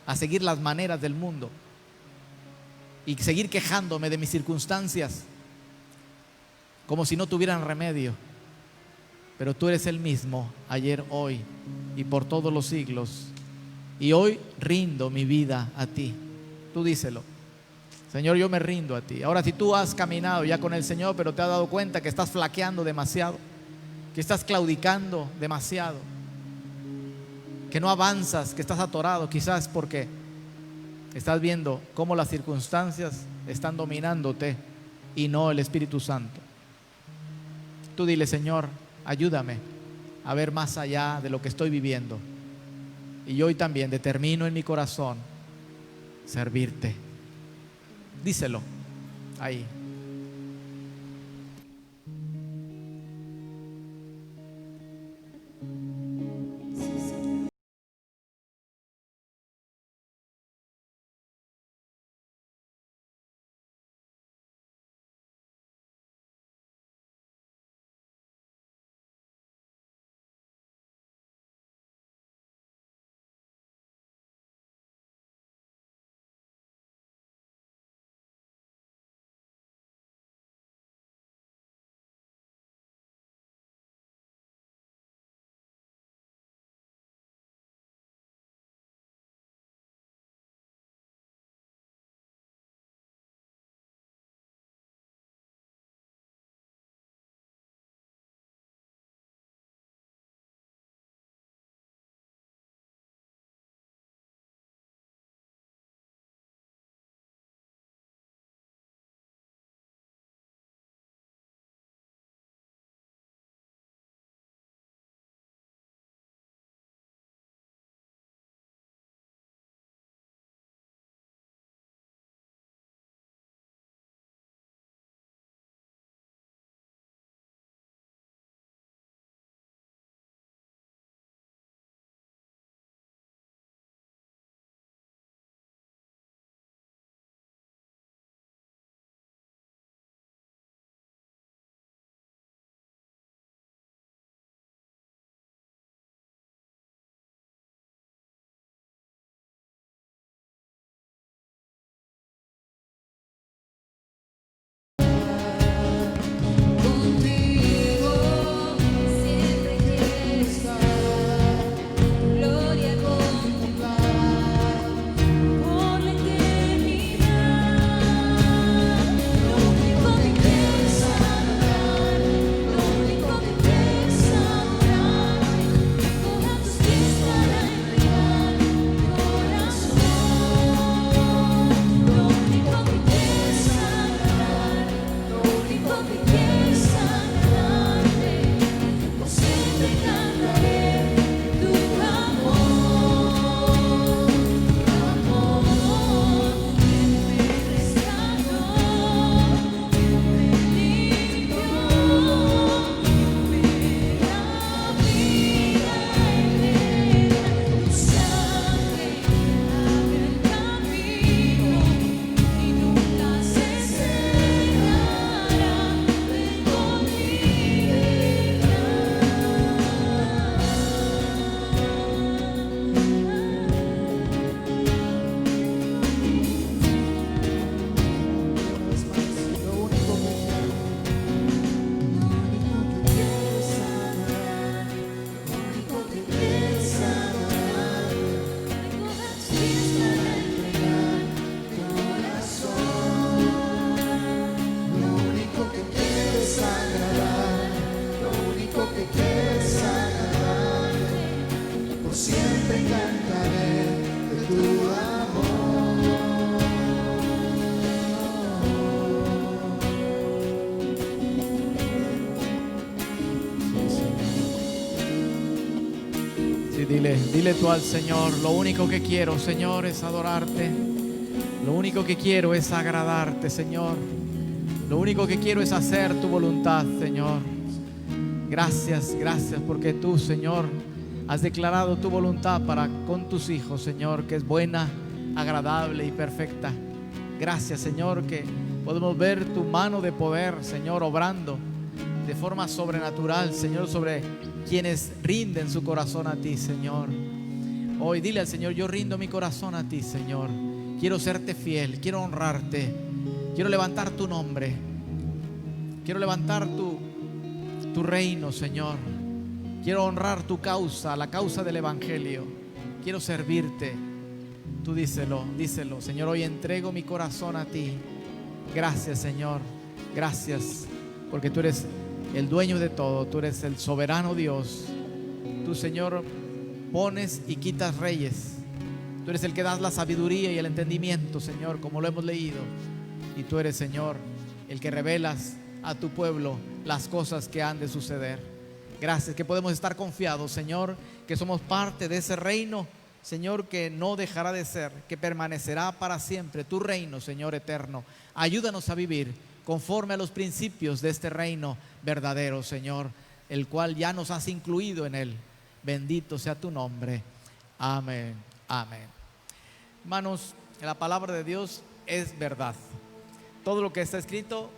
a seguir las maneras del mundo y seguir quejándome de mis circunstancias como si no tuvieran remedio. Pero tú eres el mismo ayer, hoy y por todos los siglos, y hoy rindo mi vida a ti. Tú díselo: Señor, yo me rindo a ti. Ahora, si tú has caminado ya con el Señor, pero te has dado cuenta que estás flaqueando demasiado, que estás claudicando demasiado, que no avanzas, que estás atorado, quizás porque estás viendo cómo las circunstancias están dominándote y no el Espíritu Santo. Tú dile: Señor, ayúdame a ver más allá de lo que estoy viviendo. Y yo hoy también determino en mi corazón servirte. Díselo ahí. Dile tú al Señor: lo único que quiero, Señor, es adorarte. Lo único que quiero es agradarte, Señor. Lo único que quiero es hacer tu voluntad, Señor. Gracias, gracias, porque tú, Señor, has declarado tu voluntad para con tus hijos, Señor, que es buena, agradable y perfecta. Gracias, Señor, que podemos ver tu mano de poder, Señor, obrando de forma sobrenatural, Señor, sobre quienes rinden su corazón a ti, Señor. Hoy dile al Señor: yo rindo mi corazón a ti, Señor. Quiero serte fiel, quiero honrarte, quiero levantar tu nombre, quiero levantar tu reino, Señor. Quiero honrar tu causa, la causa del Evangelio. Quiero servirte. Tú díselo, díselo: Señor, hoy entrego mi corazón a ti. Gracias, Señor. Gracias, porque tú eres el dueño de todo. Tú eres el soberano Dios. Tú, Señor, pones y quitas reyes. Tú eres el que das la sabiduría y el entendimiento, Señor, como lo hemos leído. Y tú eres, Señor, el que revelas a tu pueblo las cosas que han de suceder. Gracias, que podemos estar confiados, Señor, que somos parte de ese reino, Señor, que no dejará de ser, que permanecerá para siempre. Tu reino, Señor eterno. Ayúdanos a vivir conforme a los principios de este reino verdadero, Señor, el cual ya nos has incluido en él. Bendito sea tu nombre. Amén. Amén. Hermanos, la palabra de Dios es verdad. Todo lo que está escrito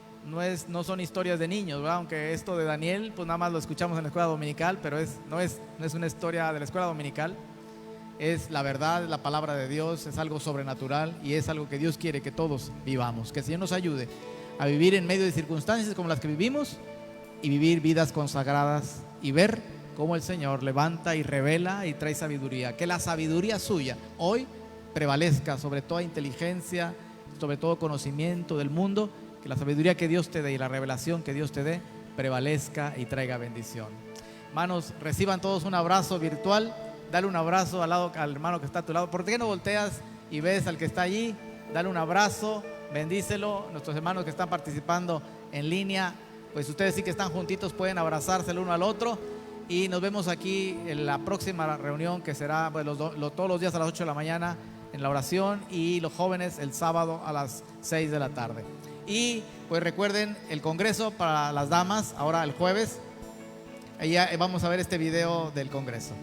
no son historias de niños, ¿verdad? Aunque esto de Daniel, pues nada más lo escuchamos en la escuela dominical, pero no es una historia de la escuela dominical. Es la verdad, la palabra de Dios, es algo sobrenatural y es algo que Dios quiere que todos vivamos. Que el Señor nos ayude a vivir en medio de circunstancias como las que vivimos y vivir vidas consagradas y ver cómo el Señor levanta y revela y trae sabiduría. Que la sabiduría suya hoy prevalezca sobre toda inteligencia, sobre todo conocimiento del mundo. Que la sabiduría que Dios te dé y la revelación que Dios te dé prevalezca y traiga bendición. Hermanos, reciban todos un abrazo virtual. Dale un abrazo al hermano que está a tu lado. ¿Por qué no volteas y ves al que está allí? Dale un abrazo, bendícelo. Nuestros hermanos que están participando en línea, pues ustedes sí que están juntitos, pueden abrazarse el uno al otro. Y nos vemos aquí en la próxima reunión, que será pues, todos los días a las 8 de la mañana en la oración, y los jóvenes el sábado a las 6 de la tarde. Y pues recuerden el congreso para las damas ahora el jueves. Allá vamos a ver este video del congreso.